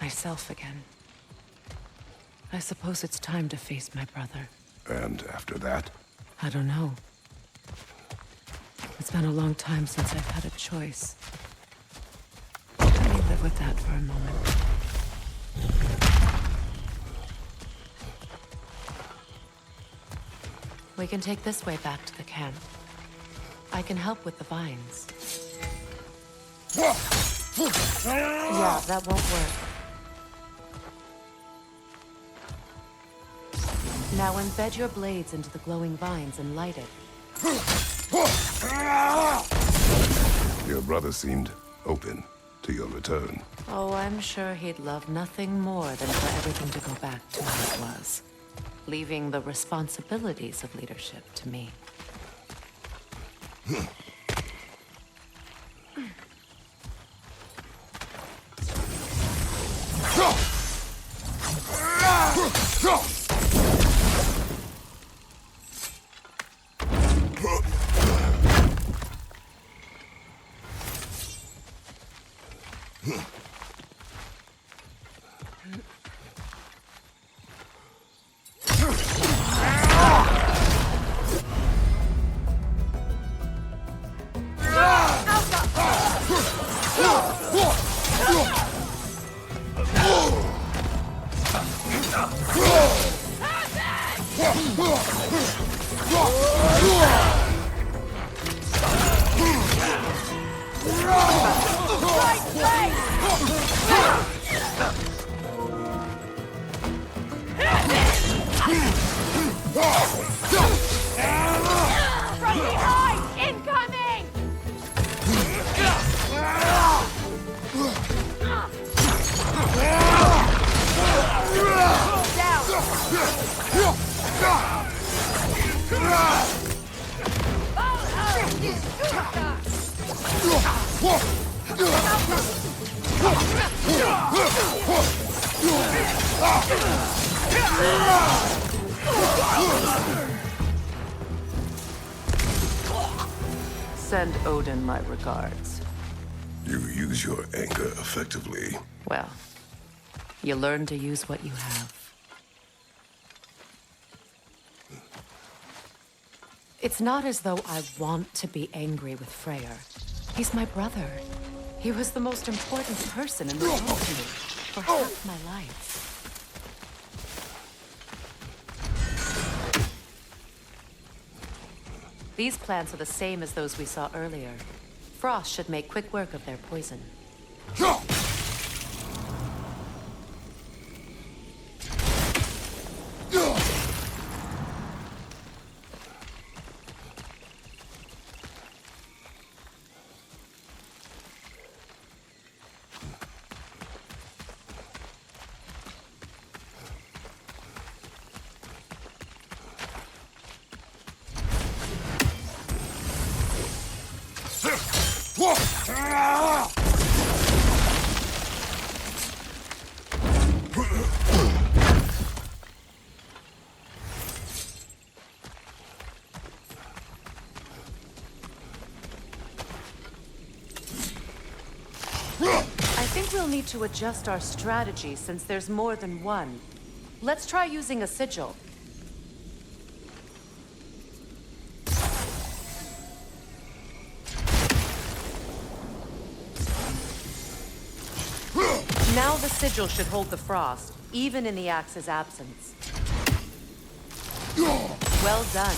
myself again. I suppose it's time to face my brother. And after that? I don't know. It's been a long time since I've had a choice. Let me live with that for a moment. We can take this way back to the camp. I can help with the vines. Yeah, that won't work. Now embed your blades into the glowing vines and light it. Your brother seemed open to your return. Oh, I'm sure he'd love nothing more than for everything to go back to how it was, leaving the responsibilities of leadership to me. From behind! Incoming! Send Odin my regards. You use your anger effectively. Well, you learn to use what you have. It's not as though I want to be angry with Freyr. He's my brother. He was the most important person in the world to me for half my life. These plants are the same as those we saw earlier. Frost should make quick work of their poison. I think we'll need to adjust our strategy since there's more than one. Let's try using a sigil. Now the sigil should hold the frost, even in the axe's absence. Well done.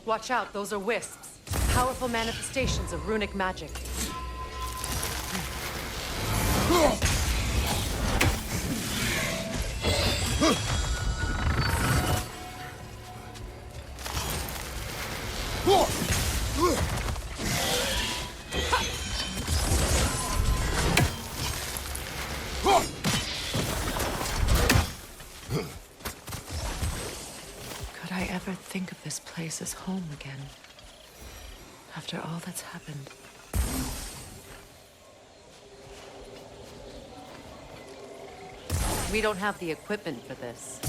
Watch out, those are wisps. Powerful manifestations of runic magic. Could I ever think of this place as home again? After all that's happened. We don't have the equipment for this.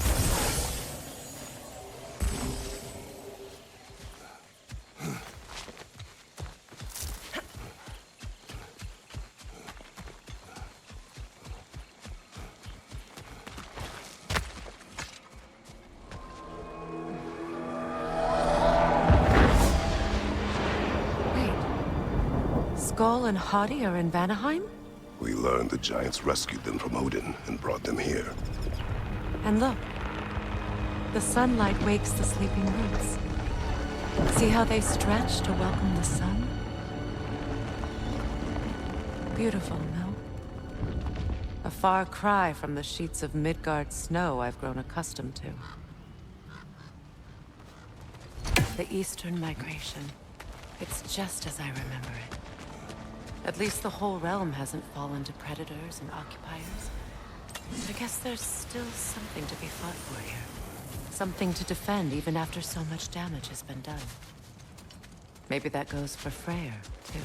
Skull and Hati are in Vanaheim? We learned the giants rescued them from Odin and brought them here. And look. The sunlight wakes the sleeping roots. See how they stretch to welcome the sun? Beautiful, no? A far cry from the sheets of Midgard snow I've grown accustomed to. The Eastern Migration. It's just as I remember it. At least the whole realm hasn't fallen to predators and occupiers. I guess there's still something to be fought for here. Something to defend even after so much damage has been done. Maybe that goes for Freyr, too.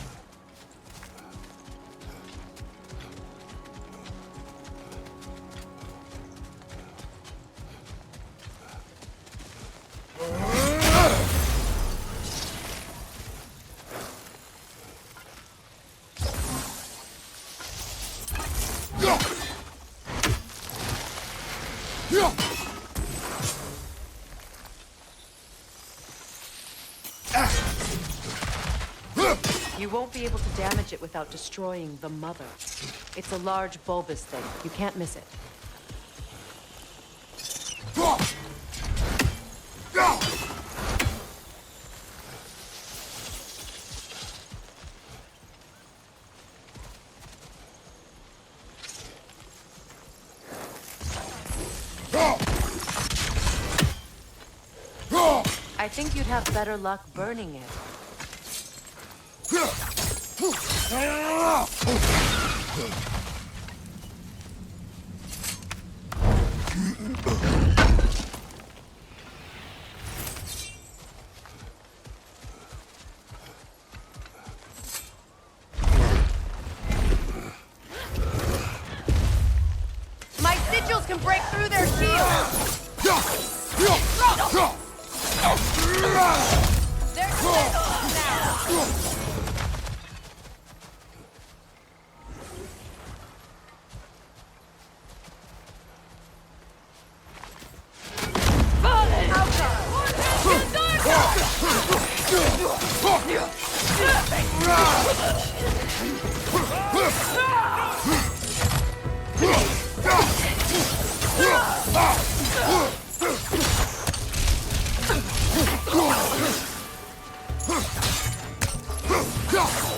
You won't be able to damage it without destroying the mother. It's a large bulbous thing. You can't miss it. I think you'd have better luck burning it. My sigils can break through their shields! They're defenseless now!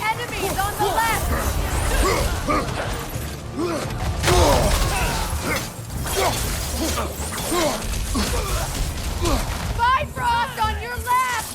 Enemies on the left! Bifrost on your left!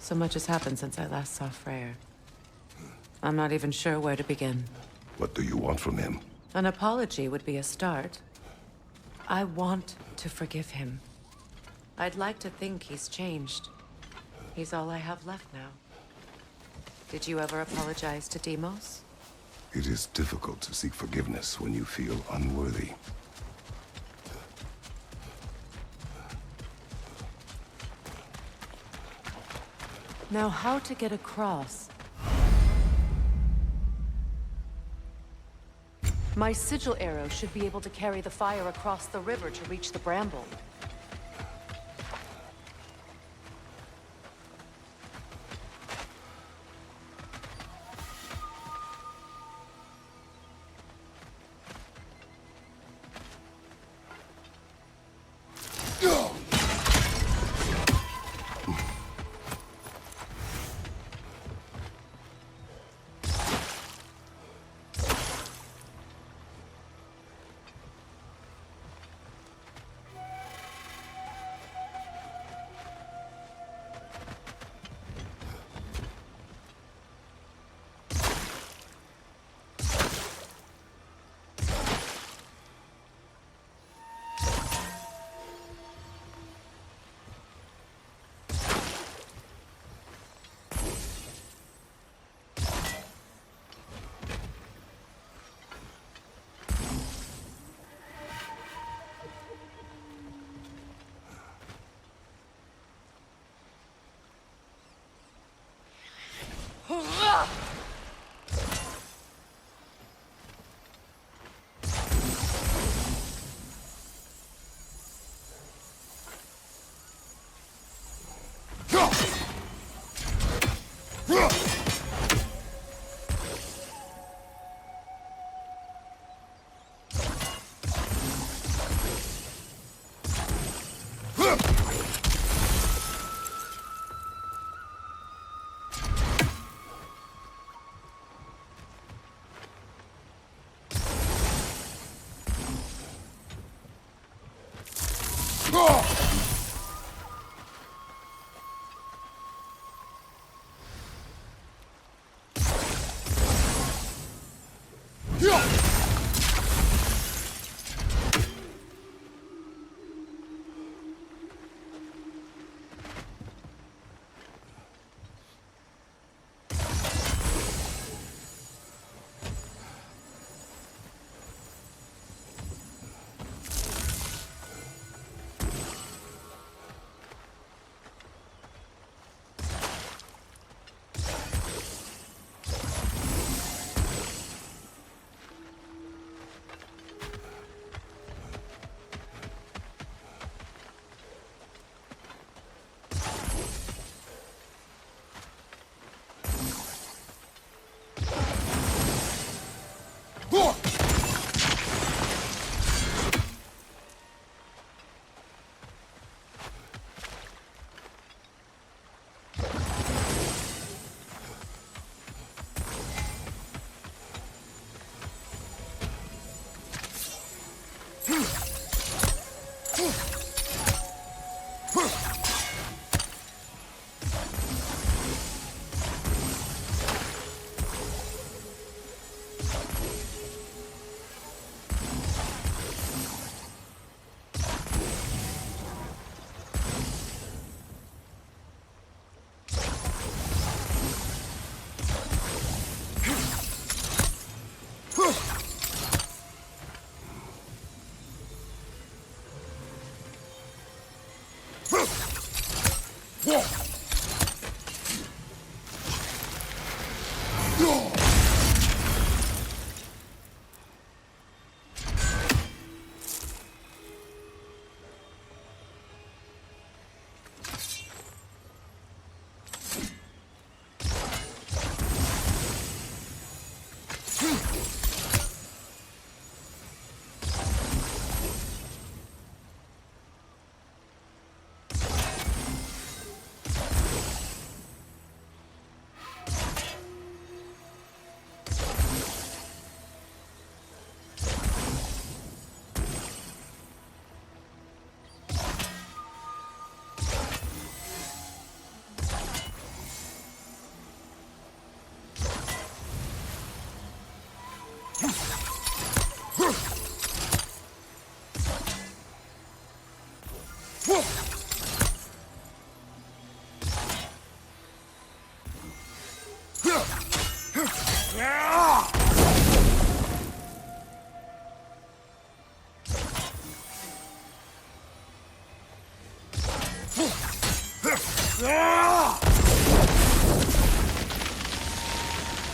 So much has happened since I last saw Freyr. I'm not even sure where to begin. What do you want from him? An apology would be a start. I want to forgive him. I'd like to think he's changed. He's all I have left now. Did you ever apologize to Deimos? It is difficult to seek forgiveness when you feel unworthy. Now, how to get across? My sigil arrow should be able to carry the fire across the river to reach the bramble.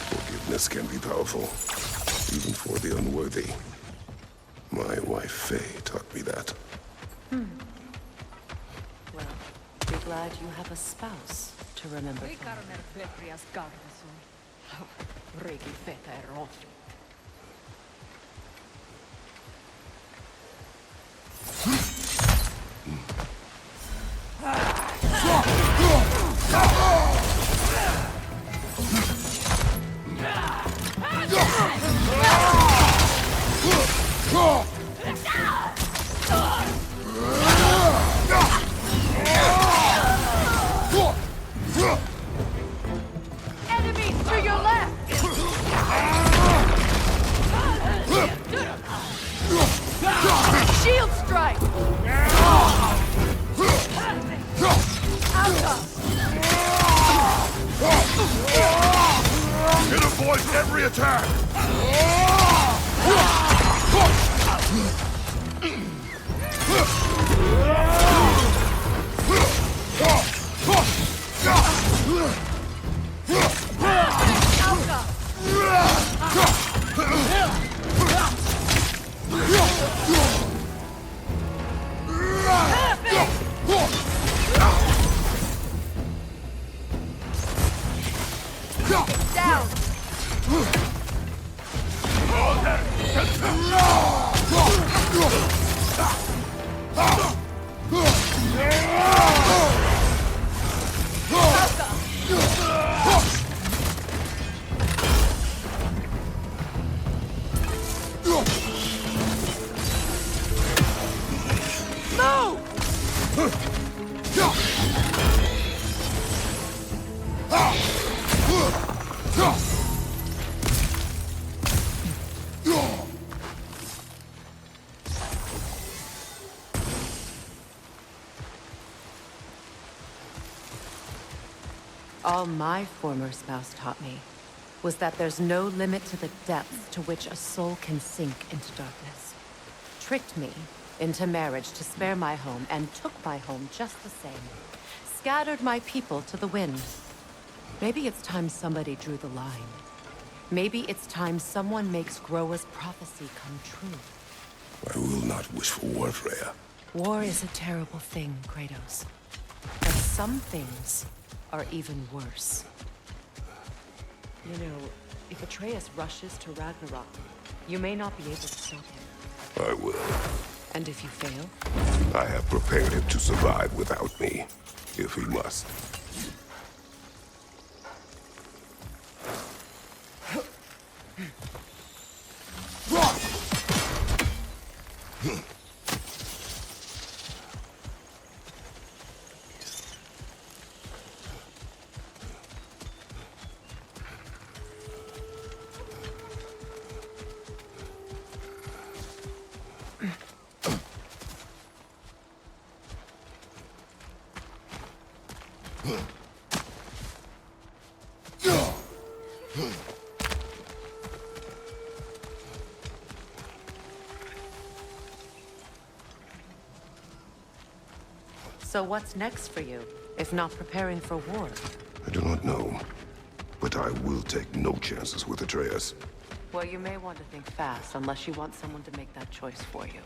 Forgiveness can be powerful, even for the unworthy. My wife, Faye, taught me that. Well, be glad you have a spouse to remember from. Enemies to your left! Shield strike! It avoids every attack! Down! All my former spouse taught me was that there's no limit to the depths to which a soul can sink into darkness. Tricked me into marriage to spare my home and took my home just the same. Scattered my people to the wind. Maybe it's time somebody drew the line. Maybe it's time someone makes Groa's prophecy come true. I will not wish for war, Freyr. War is a terrible thing, Kratos. But some things are even worse. You know, if Atreus rushes to Ragnarok, you may not be able to stop him. I will. And if you fail? I have prepared him to survive without me, if he must. So what's next for you, if not preparing for war? I do not know, but I will take no chances with Atreus. Well, you may want to think fast, unless you want someone to make that choice for you.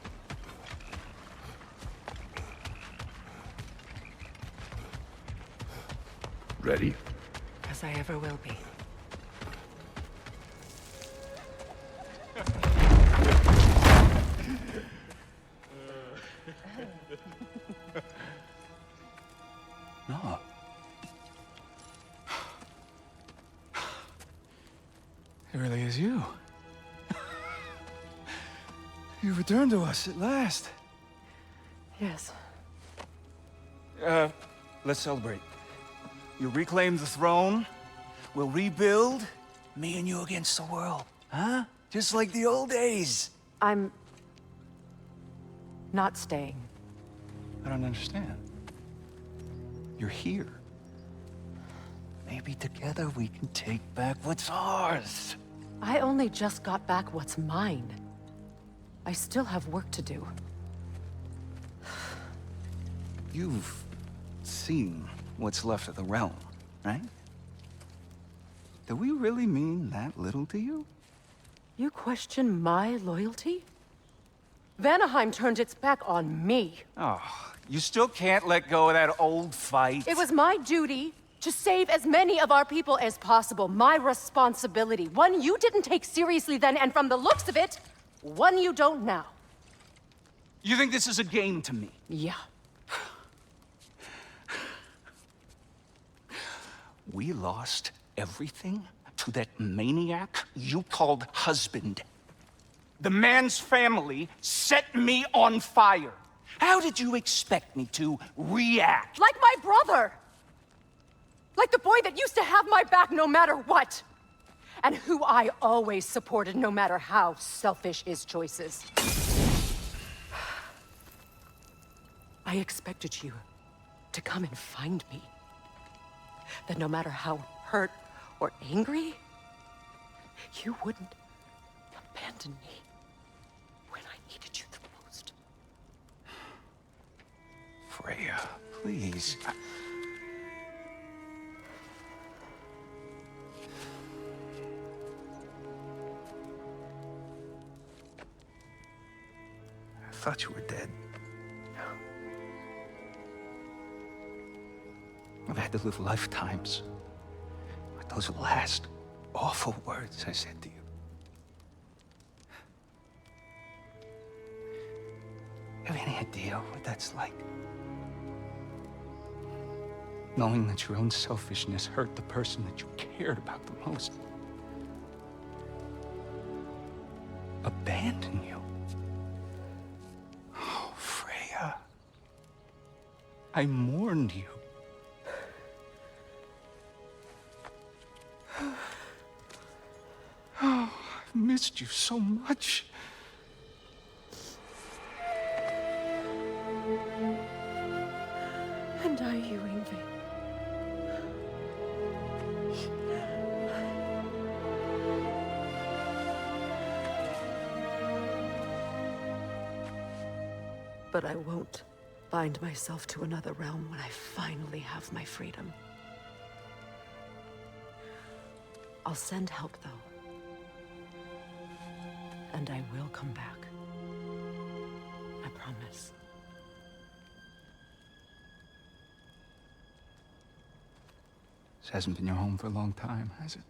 Ready? As I ever will be. No. It really is you. You returned to us at last. Yes. Let's celebrate. You reclaim the throne. We'll rebuild. Me and you against the world. Huh? Just like the old days. I'm not staying. I don't understand. You're here. Maybe together we can take back what's ours. I only just got back what's mine. I still have work to do. You've seen what's left of the realm, right? Do we really mean that little to you? You question my loyalty? Vanaheim turned its back on me. Oh, you still can't let go of that old fight? It was my duty to save as many of our people as possible. My responsibility. One you didn't take seriously then, and from the looks of it, one you don't now. You think this is a game to me? Yeah. We lost everything to that maniac you called husband. The man's family set me on fire. How did you expect me to react? Like my brother! Like the boy that used to have my back no matter what! And who I always supported no matter how selfish his choices. I expected you to come and find me. That no matter how hurt or angry, you wouldn't abandon me when I needed you the most. Freya, please. I thought you were dead. I've had to live lifetimes with those last awful words I said to you. You have any idea what that's like? Knowing that your own selfishness hurt the person that you cared about the most. Abandon you. Oh, Freya. I mourned you. Oh, I've missed you so much. And I, you, Rayven. But I won't bind myself to another realm when I finally have my freedom. I'll send help, though. And I will come back. I promise. This hasn't been your home for a long time, has it?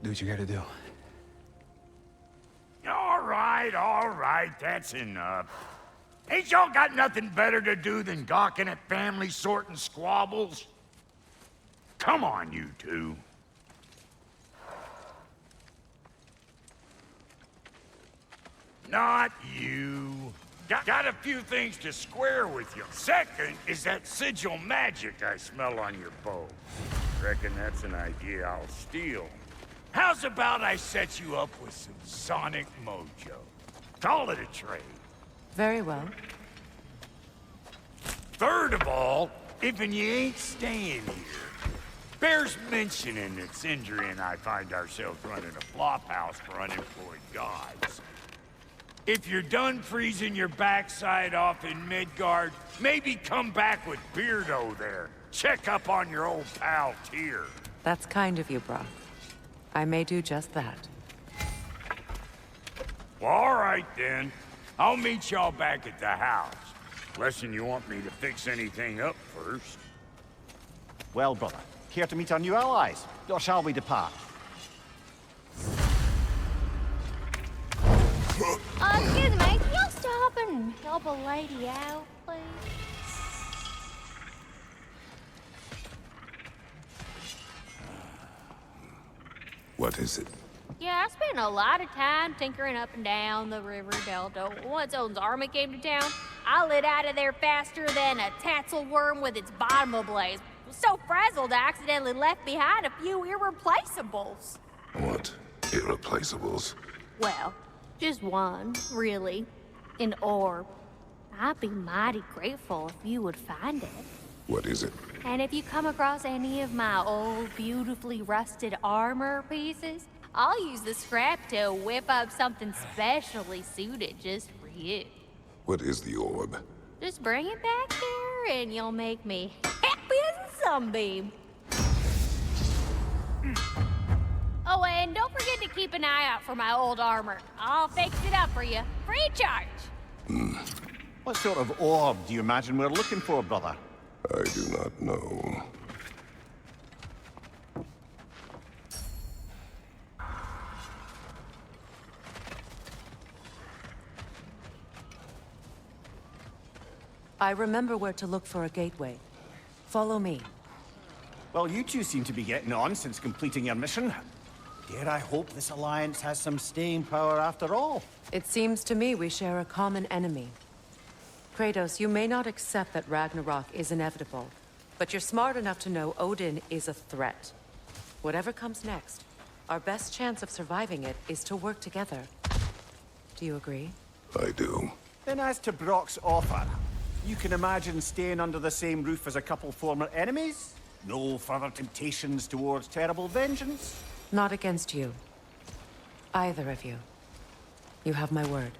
Do what you gotta do. All right, that's enough. Ain't y'all got nothing better to do than gawking at family sorting squabbles? Come on, you two. Not you. Got a few things to square with you. Second is that sigil magic I smell on your bow. Reckon that's an idea I'll steal. How's about I set you up with some sonic mojo? Call it a trade. Very well. Third of all, if you ain't staying here, bears mentioning that Sindri and I find ourselves running a flop house for unemployed gods. If you're done freezing your backside off in Midgard, maybe come back with Beardo there. Check up on your old pal Tyr. That's kind of you, Brock. I may do just that. Well, all right then. I'll meet y'all back at the house. Unless you want me to fix anything up first. Well, brother, care to meet our new allies? Or shall we depart? Excuse me, can y'all stop and help a lady out, please? What is it? Yeah, I spent a lot of time tinkering up and down the river delta. Once Odin's army came to town, I lit out of there faster than a tassel worm with its bottom ablaze. So frazzled, I accidentally left behind a few irreplaceables. What? Irreplaceables? Well, just one, really. An orb. I'd be mighty grateful if you would find it. What is it? And if you come across any of my old, beautifully rusted armor pieces, I'll use the scrap to whip up something specially suited just for you. What is the orb? Just bring it back here and you'll make me happy as a sunbeam. Oh, and don't forget to keep an eye out for my old armor. I'll fix it up for you, free of charge. What sort of orb do you imagine we're looking for, brother? I do not know. I remember where to look for a gateway. Follow me. Well, you two seem to be getting on since completing your mission. Dare I hope this alliance has some staying power after all? It seems to me we share a common enemy. Kratos, you may not accept that Ragnarok is inevitable, but you're smart enough to know Odin is a threat. Whatever comes next, our best chance of surviving it is to work together. Do you agree? I do. Then as to Brock's offer, you can imagine staying under the same roof as a couple former enemies? No further temptations towards terrible vengeance? Not against you. Either of you. You have my word.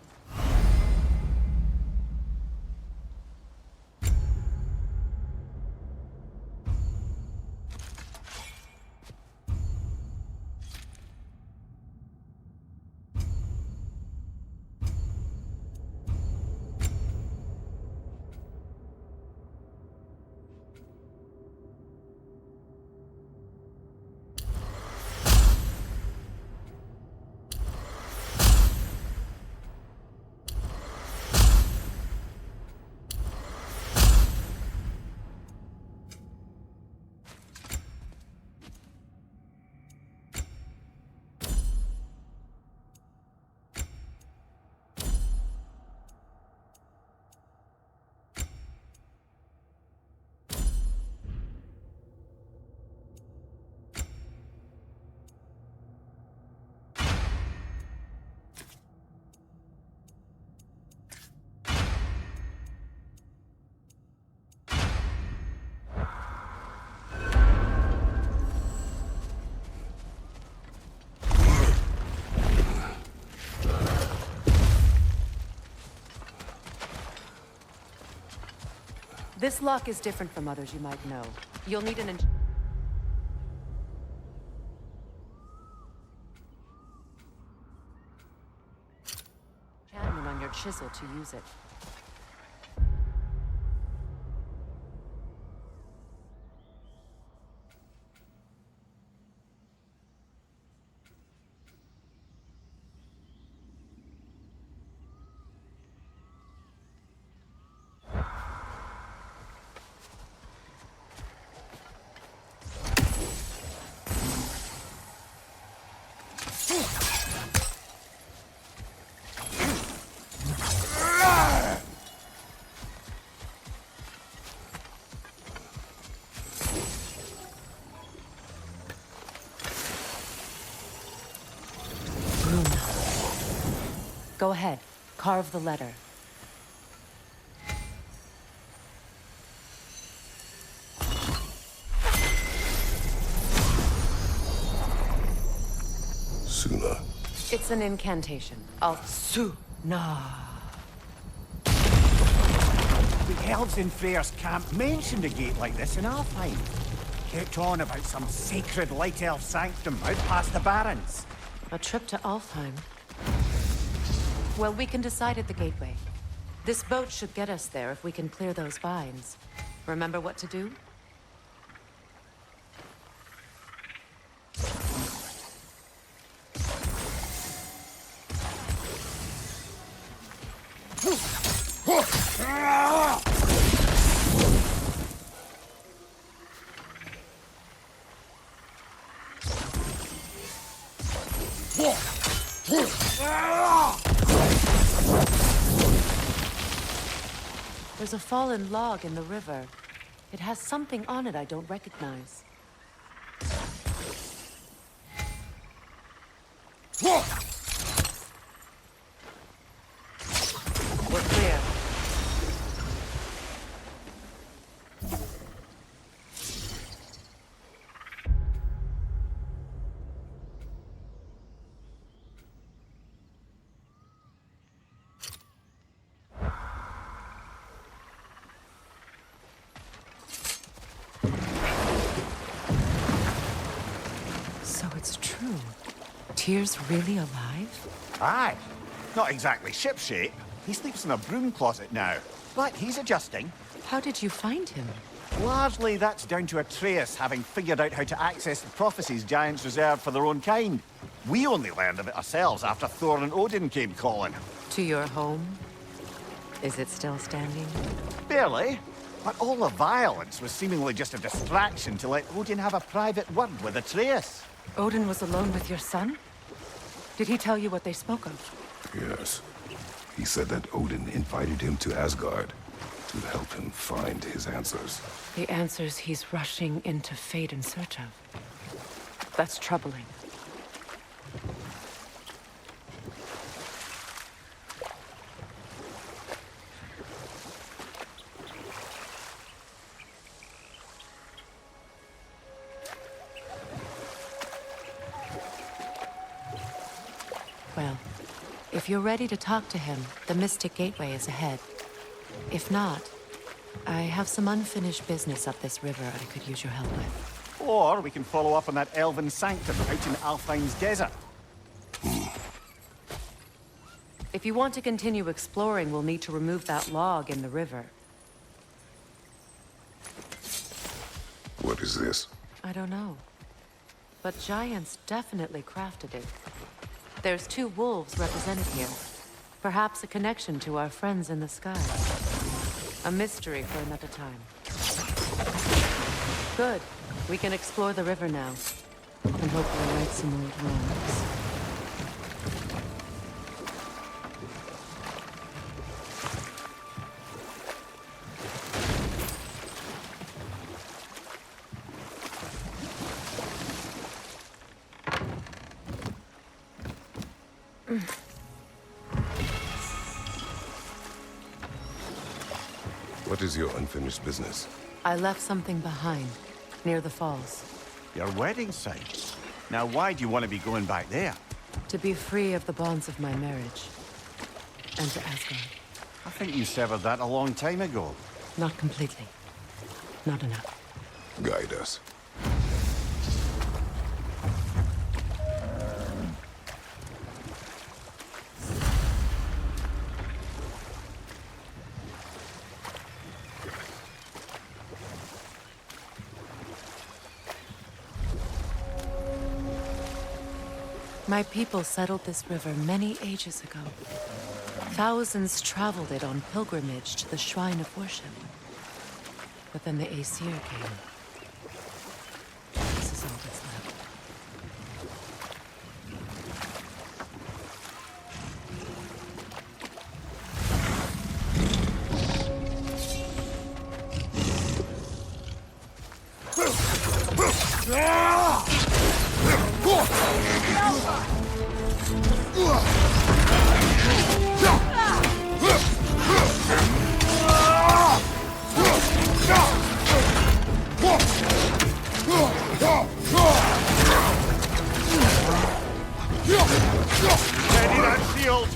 This lock is different from others you might know. You'll need an enchantment on your chisel to use it. Go ahead. Carve the letter. Suna. It's an incantation. Al-Su-na. The elves in Freyr's camp mentioned a gate like this in Alfheim. Kept on about some sacred light elf sanctum out past the Barrens. A trip to Alfheim. Well, we can decide at the gateway. This boat should get us there if we can clear those vines. Remember what to do? There's a fallen log in the river. It has something on it I don't recognize. We're clear. true. Tyr's really alive? Aye. Not exactly shipshape. He sleeps in a broom closet now. But he's adjusting. How did you find him? Largely, that's down to Atreus having figured out how to access the prophecies giants reserved for their own kind. We only learned of it ourselves after Thor and Odin came calling. To your home? Is it still standing? Barely. But all the violence was seemingly just a distraction to let Odin have a private word with Atreus. Odin was alone with your son? Did he tell you what they spoke of? Yes. He said that Odin invited him to Asgard to help him find his answers. The answers he's rushing into fate in search of. That's troubling. Well, if you're ready to talk to him, the Mystic Gateway is ahead. If not, I have some unfinished business up this river I could use your help with. Or we can follow up on that elven sanctum out in Alfheim's desert. If you want to continue exploring, we'll need to remove that log in the river. What is this? I don't know. But giants definitely crafted it. There's 2 wolves represented here. Perhaps a connection to our friends in the sky. A mystery for another time. Good. We can explore the river now. And hopefully right some old wrongs. What is your unfinished business? I left something behind, near the falls. Your wedding site. Now why do you want to be going back there? To be free of the bonds of my marriage. And to Asgard. I think you severed that a long time ago. Not completely. Not enough. Guide us. My people settled this river many ages ago. Thousands traveled it on pilgrimage to the shrine of worship. But then the Aesir came. This is all that's left. Ready that shield!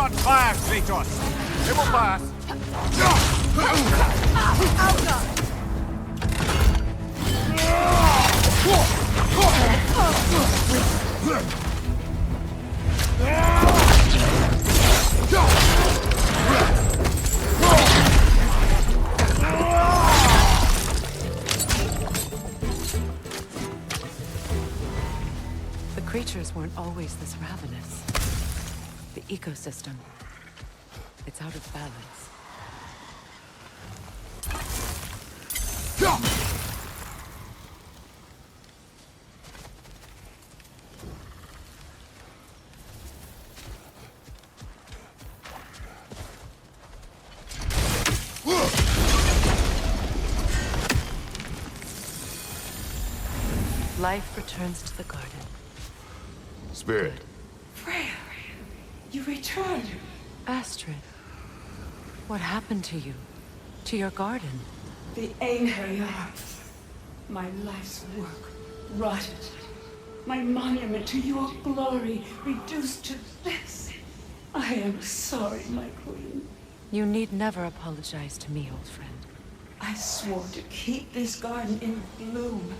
Not fast, Kratos. It will pass. The creatures weren't always this ravenous. The ecosystem, it's out of balance. Life returns to the garden. Spirit. Freyr, you returned. Astrid, what happened to you? To your garden? The Einherjar. My life's work rotted. My monument to your glory reduced to this. I am sorry, my queen. You need never apologize to me, old friend. I swore to keep this garden in bloom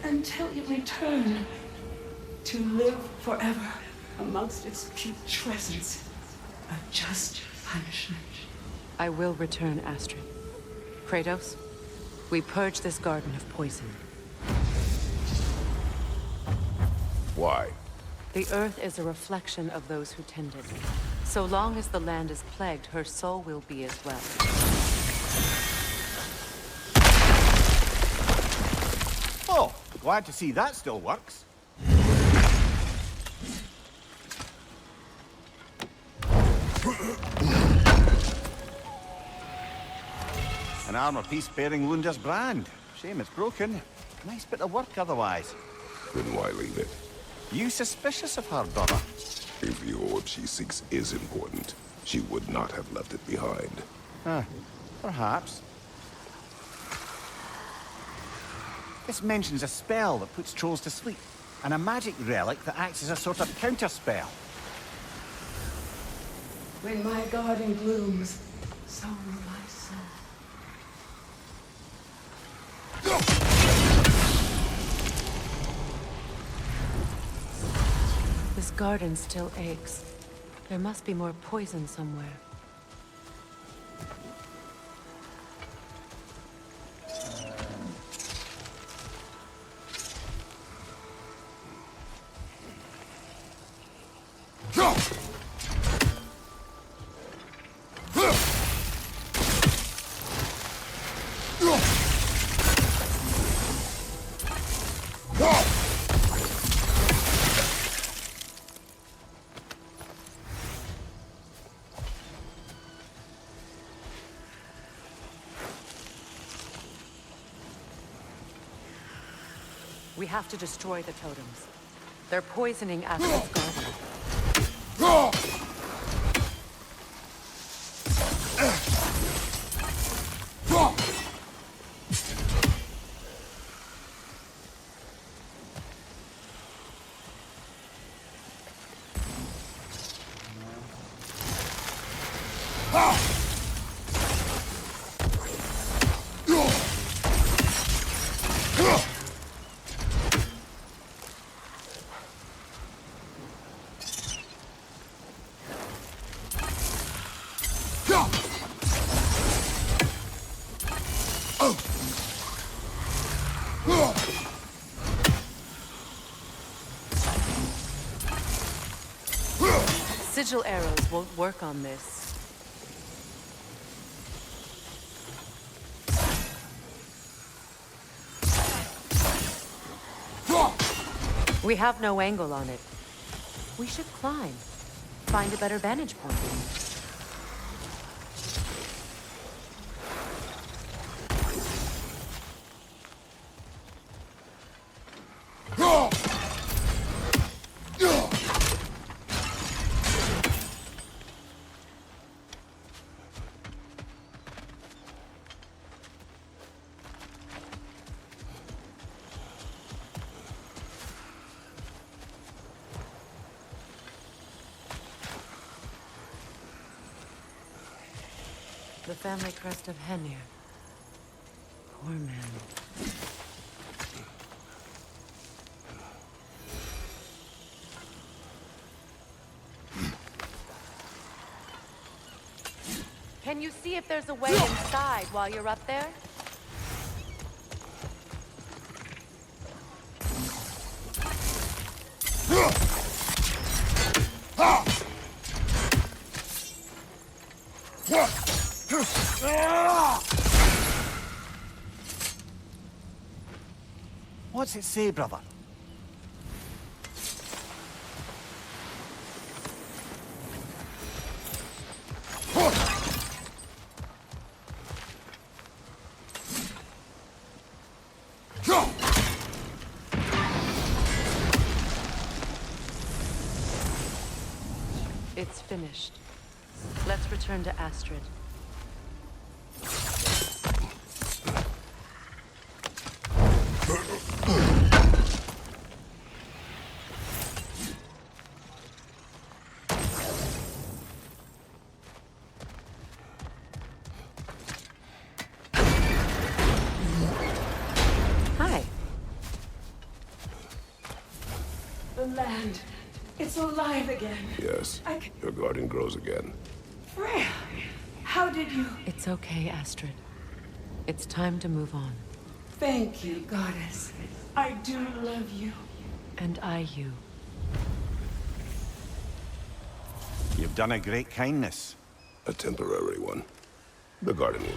until you return. To live forever amongst its putrescence. A just punishment. I will return, Astrid. Kratos, we purge this garden of poison. Why? The earth is a reflection of those who tend it. So long as the land is plagued, her soul will be as well. Oh, glad to see that still works. An armor piece bearing Lunda's brand. Shame it's broken. Nice bit of work otherwise. Then why leave it? You suspicious of her, brother? If the orb she seeks is important, she would not have left it behind. Perhaps. This mentions a spell that puts trolls to sleep, and a magic relic that acts as a sort of counterspell. When my garden blooms, so will my soul. This garden still aches. There must be more poison somewhere. We have to destroy the totems. They're poisoning Astrid's garden. Sigil arrows won't work on this. We have no angle on it. We should climb. Find a better vantage point. The family crest of Henir. Poor man. Can you see if there's a way inside while you're up there? What's it say, brother? It's finished. Let's return to Astrid. Hi. The land. It's alive again. Yes, your garden grows again. Freyr, how did you... It's okay, Astrid. It's time to move on. Thank you, goddess. I do love you. And I you. You've done a great kindness. A temporary one. The garden will